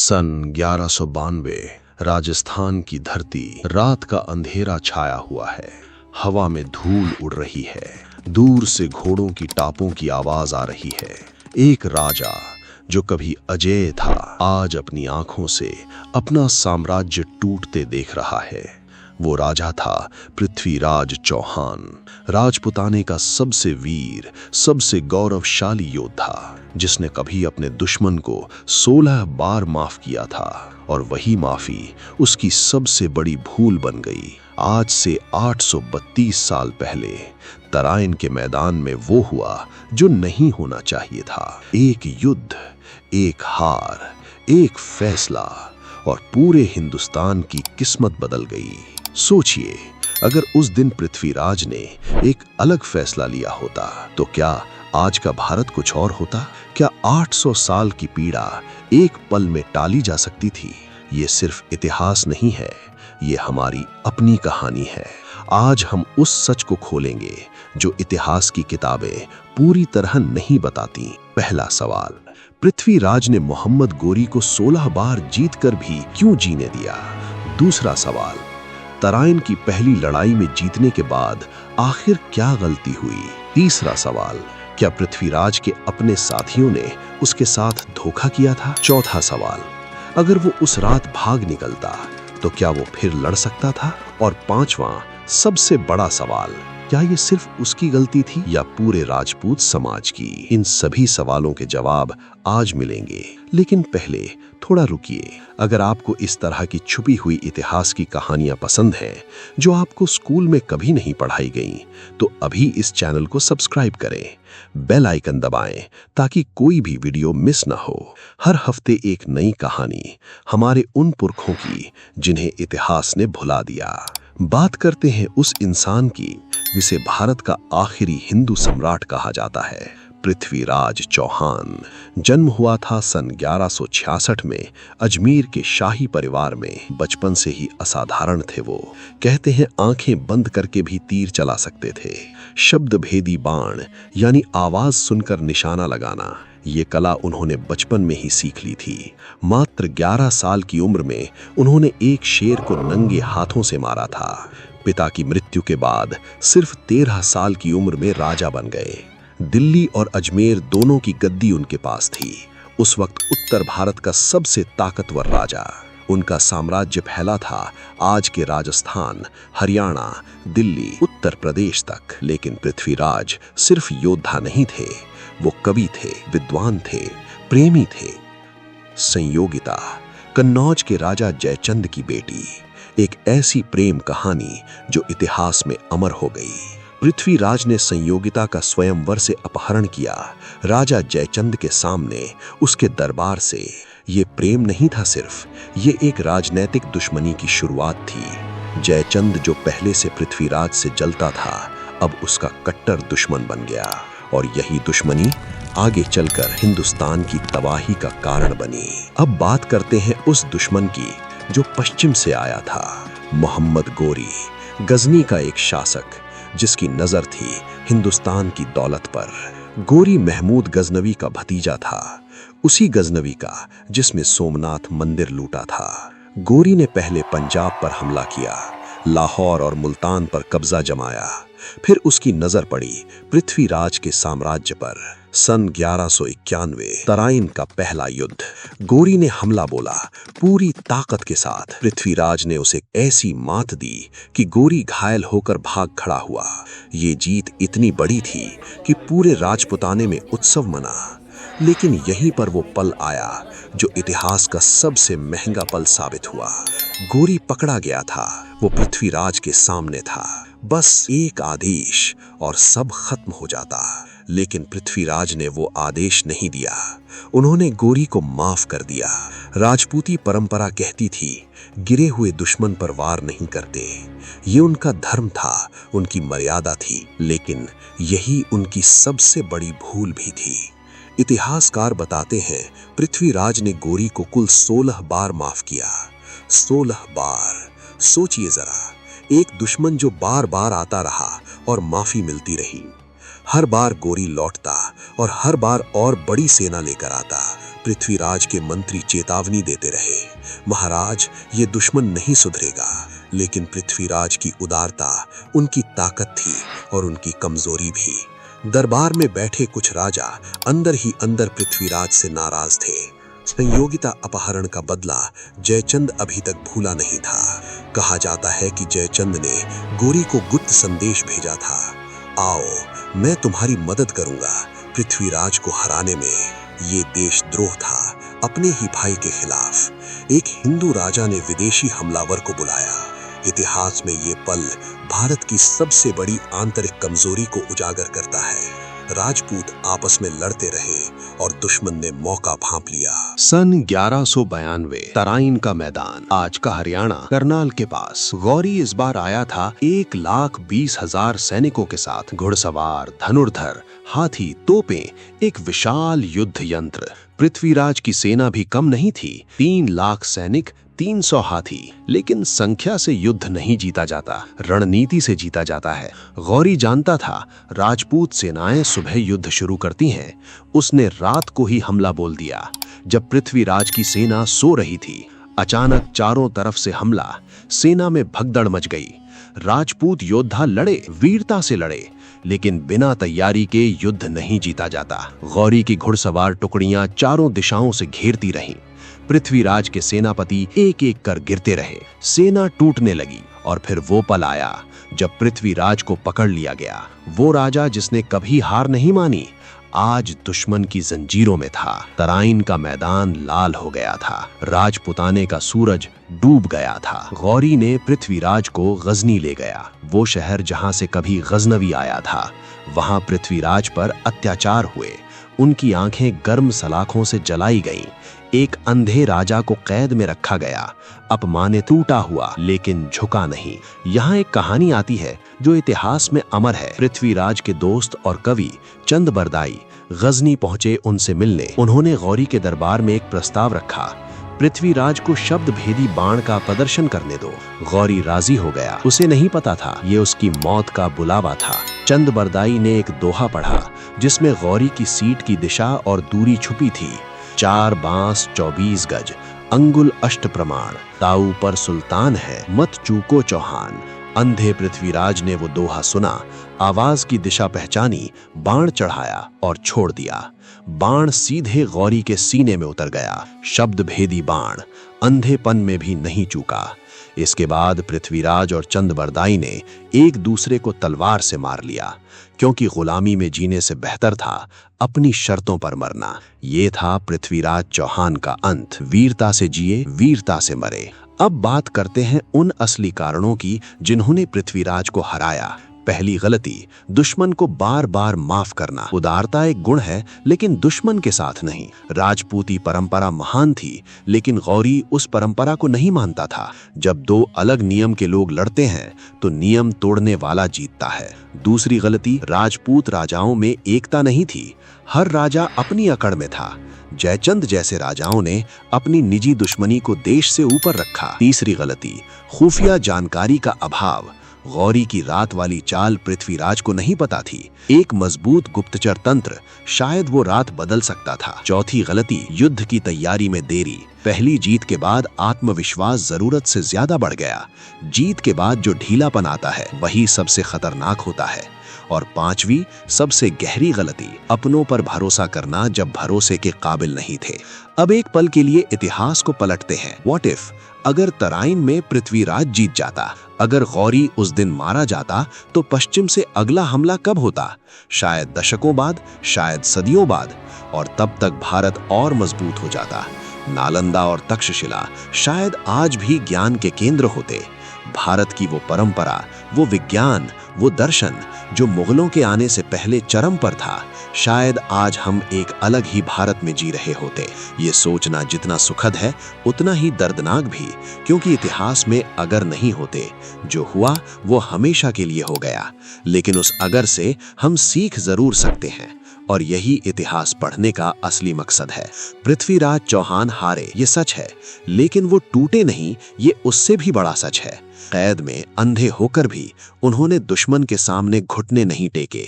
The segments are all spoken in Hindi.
सन 1192 राजस्थान की धरती, रात का अंधेरा छाया हुआ है। हवा में धूल उड़ रही है। दूर से घोड़ों की टापों की आवाज आ रही है। एक राजा जो कभी अजेय था, आज अपनी आंखों से अपना साम्राज्य टूटते देख रहा है। वो राजा था पृथ्वीराज चौहान, राजपुताने का सबसे वीर, सबसे गौरवशाली योद्धा, जिसने कभी अपने दुश्मन को 16 बार माफ किया था और वही माफी उसकी सबसे बड़ी भूल बन गई। आज से 832 साल पहले तराइन के मैदान में वो हुआ जो नहीं होना चाहिए था। एक युद्ध, एक हार, एक फैसला और पूरे हिंदुस्तान की किस्मत बदल गई। सोचिए, अगर उस दिन पृथ्वीराज ने एक अलग फैसला लिया होता तो क्या आज का भारत कुछ और होता? क्या 800 साल की पीड़ा एक पल में टाली जा सकती थी? ये सिर्फ इतिहास नहीं है, ये हमारी अपनी कहानी है। आज हम उस सच को खोलेंगे जो इतिहास की किताबें पूरी तरह नहीं बताती। पहला सवाल, पृथ्वीराज ने मोहम्मद गोरी को 16 बार जीतकर भी क्यों जीने दिया? दूसरा सवाल, तराइन की पहली लड़ाई में जीतने के बाद आखिर क्या गलती हुई? तीसरा सवाल, क्या पृथ्वीराज के अपने साथियों ने उसके साथ धोखा किया था? चौथा सवाल, अगर वो उस रात भाग निकलता तो क्या वो फिर लड़ सकता था? और पांचवा सबसे बड़ा सवाल, क्या ये सिर्फ उसकी गलती थी या पूरे राजपूत समाज की? इन सभी सवालों के जवाब आज मिलेंगे, लेकिन पहले थोड़ा रुकिए। अगर आपको इस तरह की छुपी हुई इतिहास की कहानियां पसंद हैं जो आपको स्कूल में कभी नहीं पढ़ाई गईं, तो अभी इस चैनल को सब्सक्राइब करें, बेल आइकन दबाएं ताकि कोई भी वीडियो मिस ना हो। हर हफ्ते एक नई कहानी हमारे उन पुरखों की जिन्हें इतिहास ने भुला दिया। बात करते हैं उस इंसान की जिसे भारत का आखिरी हिंदू सम्राट कहा जाता है, पृथ्वीराज चौहान। जन्म हुआ था सन 1166 में अजमेर के शाही परिवार में। बचपन से ही असाधारण थे वो। कहते हैं आंखें बंद करके भी तीर चला सकते थे। शब्द भेदी बाण यानी आवाज सुनकर निशाना लगाना, ये कला उन्होंने बचपन में ही सीख ली थी। मात्र 11 साल की उम्र में उन्होंने एक शेर को नंगे हाथों से मारा था। पिता की मृत्यु के बाद सिर्फ 13 साल की उम्र में राजा बन गए। दिल्ली और अजमेर दोनों की गद्दी उनके पास थी। उस वक्त उत्तर भारत का सबसे ताकतवर राजा। उनका साम्राज्य फैला था आज के राजस्थान, हरियाणा, दिल्ली, उत्तर प्रदेश तक। लेकिन पृथ्वीराज सिर्फ योद्धा नहीं थे, वो कवि थे, विद्वान थे, प्रेमी थे। संयोगिता, कन्नौज के राजा जयचंद की बेटी, एक ऐसी प्रेम कहानी जो इतिहास में अमर हो गई। पृथ्वीराज ने संयोगिता का स्वयंवर से अपहरण किया राजा जयचंद के सामने, उसके दरबार से। ये प्रेम नहीं था सिर्फ, ये एक राजनैतिक दुश्मनी की शुरुआत थी। जयचंद जो पहले से पृथ्वीराज से जलता था, अब उसका कट्टर दुश्मन बन गया और यही दुश्मनी आगे चलकर हिंदुस्तान की तबाही का कारण बनी। अब बात करते हैं उस दुश्मन की जो पश्चिम से आया था, मोहम्मद गोरी, गजनी का एक शासक जिसकी नजर थी हिंदुस्तान की दौलत पर। गोरी महमूद गजनवी का भतीजा था, उसी गजनवी का जिसमें सोमनाथ मंदिर लूटा था। गोरी ने पहले पंजाब पर हमला किया, लाहौर और मुल्तान पर कब्जा जमाया। फिर उसकी नजर पड़ी पृथ्वीराज के साम्राज्य पर। सन 1191 तराइन का पहला युद्ध। गोरी ने हमला बोला पूरी ताकत के साथ। पृथ्वीराज ने उसे ऐसी मात दी कि गोरी घायल होकर भाग खड़ा हुआ। ये जीत इतनी बड़ी थी कि पूरे राजपुताने में उत्सव मना। लेकिन यहीं पर वो पल आया जो इतिहास का सबसे महंगा पल साबित हुआ। गोरी पकड़ा गया था, वो पृथ्वीराज के सामने था। बस एक आदेश और सब खत्म हो जाता। लेकिन पृथ्वीराज ने वो आदेश नहीं दिया। उन्होंने गोरी को माफ कर दिया। राजपूती परंपरा कहती थी, गिरे हुए दुश्मन पर वार नहीं करते। ये उनका धर्म था, उनकी मर्यादा थी। लेकिन यही उनकी सबसे बड़ी भूल भी थी। इतिहासकार बताते हैं पृथ्वीराज ने गोरी को कुल 16 बार माफ किया। 16 बार। सोचिए जरा, एक दुश्मन जो बार बार आता रहा और माफी मिलती रही। हर बार गोरी लौटता और हर बार और बड़ी सेना लेकर आता। पृथ्वीराज के मंत्री चेतावनी देते रहे, महाराज ये दुश्मन नहीं सुधरेगा। लेकिन पृथ्वीराज की उदारता उनकी ताकत थी और उनकी कमजोरी भी। दरबार में बैठे कुछ राजा अंदर ही अंदर पृथ्वीराज से नाराज थे। संयोगिता अपहरण का बदला जयचंद अभी तक भूला नहीं था। कहा जाता है कि जयचंद ने गोरी को गुप्त संदेश भेजा था, आओ मैं तुम्हारी मदद करूंगा। पृथ्वीराज को हराने में ये देशद्रोह था, अपने ही भाई के खिलाफ। एक हिंदू राजा ने विदेशी हमलावर को बुलाया। इतिहास में ये पल भारत की सबसे बड़ी आंतरिक कमजोरी को उजागर करता है। राजपूत आपस में लड़ते रहे और दुश्मन ने मौका भांप लिया। सन 1192 तराइन का मैदान, आज का हरियाणा, करनाल के पास। गौरी इस बार आया था 1,20,000 सैनिकों के साथ, घुड़सवार, धनुर्धर, हाथी, तोपें, एक विशाल युद्ध यंत्र। पृथ्वीराज की सेना भी कम नहीं थी, 3 लाख सैनिक, 300 हाथी। लेकिन संख्या से युद्ध नहीं जीता जाता, रणनीति से जीता जाता है। गौरी जानता था राजपूत सेनाएं सुबह युद्ध शुरू करती हैं। उसने रात को ही हमला बोल दिया जब पृथ्वीराज की सेना सो रही थी। अचानक चारों तरफ से हमला, सेना में भगदड़ मच गई। राजपूत योद्धा लड़े, वीरता से लड़े, लेकिन बिना तैयारी के युद्ध नहीं जीता जाता। गौरी की घुड़सवार टुकड़ियां चारों दिशाओं से घेरती रहीं। पृथ्वीराज के सेनापति एक एक कर गिरते रहे। सेना टूटने लगी और फिर वो पल आया जब पृथ्वीराज को पकड़ लिया गया। वो राजा जिसने कभी हार नहीं मानी, आज दुश्मन की जंजीरों में था। तराइन का मैदान लाल हो गया था, राजपुताने का सूरज डूब गया था। गौरी ने पृथ्वीराज को गजनी ले गया, वो शहर जहां से कभी गजनवी आया था। वहां पृथ्वीराज पर अत्याचार हुए, उनकी आंखें गर्म सलाखों से जलाई गईं। एक अंधे राजा को कैद में रखा गया, अपमानित, टूटा हुआ, लेकिन झुका नहीं। यहाँ एक कहानी आती है जो इतिहास में अमर है। पृथ्वीराज के दोस्त और कवि चंद बरदाई गजनी पहुंचे उनसे मिलने। उन्होंने गौरी के दरबार में एक प्रस्ताव रखा, पृथ्वीराज को शब्द भेदी बाण का प्रदर्शन करने दो। गौरी राजी हो गया। उसे नहीं पता था ये उसकी मौत का बुलावा था। चंद बरदाई ने एक दोहा पढ़ा जिसमें गौरी की सीट की दिशा और दूरी छुपी थी। 4 बांस 24 गज, अंगुल अष्ट प्रमाण, ताऊ पर सुल्तान है, मत चूको चौहान। अंधे पृथ्वीराज ने वो दोहा सुना, आवाज की दिशा पहचानी, बाण चढ़ाया और छोड़ दिया। बाण सीधे गौरी के सीने में उतर गया। शब्द भेदी बाण अंधेपन में भी नहीं चूका। इसके बाद पृथ्वीराज और चंद बरदाई ने एक दूसरे को तलवार से मार लिया, क्योंकि गुलामी में जीने से बेहतर था अपनी शर्तों पर मरना। ये था पृथ्वीराज चौहान का अंत। वीरता से जिए, वीरता से मरे। अब बात करते हैं उन असली कारणों की जिन्होंने पृथ्वीराज को हराया। पहली गलती, दुश्मन को बार बार माफ करना। उदारता एक गुण है, लेकिन दुश्मन के साथ नहीं। राजपूती परंपरा महान थी, लेकिन गौरी उस परंपरा को नहीं मानता था। जब 2 अलग नियम के लोग लड़ते हैं तो नियम तोड़ने वाला जीतता है। दूसरी गलती, राजपूत राजाओं में एकता नहीं थी, हर राजा अपनी अकड़ में था। जयचंद जैसे राजाओं ने अपनी निजी दुश्मनी को देश से ऊपर रखा। तीसरी गलती, खुफिया जानकारी का अभाव। गौरी की रात वाली चाल पृथ्वीराज को नहीं पता थी। एक मजबूत गुप्तचर तंत्र, शायद वो रात बदल सकता था। चौथी गलती, युद्ध की तैयारी में देरी। पहली जीत के बाद आत्मविश्वास जरूरत से ज्यादा बढ़ गया। जीत के बाद जो ढीलापन आता है वही सबसे खतरनाक होता है। और पांचवी, सबसे गहरी गलती, अपनों पर भरोसा करना जब भरोसे के काबिल नहीं थे। अब एक पल के लिए इतिहास को पलटते हैं। व्हाट इफ, अगर तराइन में पृथ्वीराज जीत जाता, अगर गौरी उस दिन मारा जाता, तो पश्चिम से अगला हमला कब होता? शायद दशकों बाद, शायद सदियों बाद। और तब तक भारत और मजबूत हो जाता। नालंदा और तक्षशिला शायद आज भी ज्ञान के केंद्र होते। भारत की वो परंपरा, वो विज्ञान, वो दर्शन जो मुगलों के आने से पहले चरम पर था, शायद आज हम एक अलग ही भारत में जी रहे होते। ये सोचना जितना सुखद है उतना ही दर्दनाक भी, क्योंकि इतिहास में अगर नहीं होते। जो हुआ वो हमेशा के लिए हो गया, लेकिन उस अगर से हम सीख जरूर सकते हैं। और यही इतिहास पढ़ने का असली मकसद है। पृथ्वीराज चौहान हारे, ये सच है, लेकिन वो टूटे नहीं, ये उससे भी बड़ा सच है। कैद में अंधे होकर भी उन्होंने दुश्मन के सामने घुटने नहीं टेके।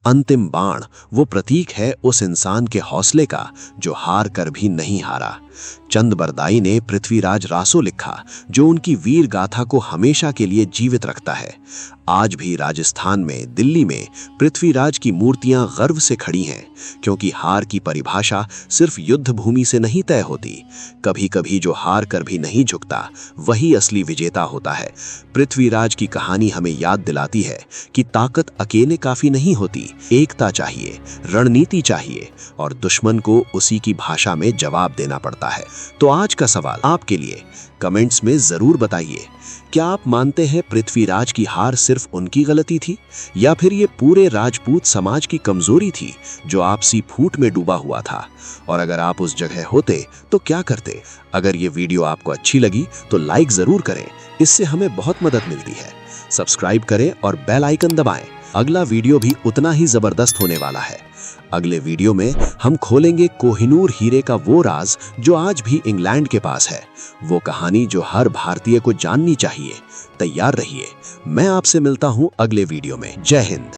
अंतिम बाण वो प्रतीक है उस इंसान के हौसले का जो हार कर भी नहीं हारा। चंद बरदाई ने पृथ्वीराज रासो लिखा, जो उनकी वीर गाथा को हमेशा के लिए जीवित रखता है। आज भी राजस्थान में, दिल्ली में पृथ्वीराज की मूर्तियां गर्व से खड़ी हैं, क्योंकि हार की परिभाषा सिर्फ युद्ध भूमि से नहीं तय होती। कभी कभी जो हार कर भी नहीं झुकता वही असली विजेता होता है। पृथ्वीराज की कहानी हमें याद दिलाती है कि ताकत अकेले काफी नहीं होती, एकता चाहिए, रणनीति चाहिए और दुश्मन को उसी की भाषा में जवाब देना पड़ता है। तो आज का सवाल आपके लिए, कमेंट्स में जरूर बताइए, क्या आप मानते हैं पृथ्वीराज की हार सिर्फ उनकी गलती थी, या फिर ये पूरे राजपूत समाज की कमजोरी थी जो आपसी फूट में डूबा हुआ था? और अगर आप उस जगह होते तो क्या करते? अगर ये वीडियो आपको अच्छी लगी तो लाइक जरूर करें, इससे हमें बहुत मदद मिलती है। सब्सक्राइब करें और बेल आइकन दबाएं। अगला वीडियो भी उतना ही जबरदस्त होने वाला है। अगले वीडियो में हम खोलेंगे कोहिनूर हीरे का वो राज जो आज भी इंग्लैंड के पास है, वो कहानी जो हर भारतीय को जाननी चाहिए। तैयार रहिए, मैं आपसे मिलता हूं अगले वीडियो में। जय हिंद।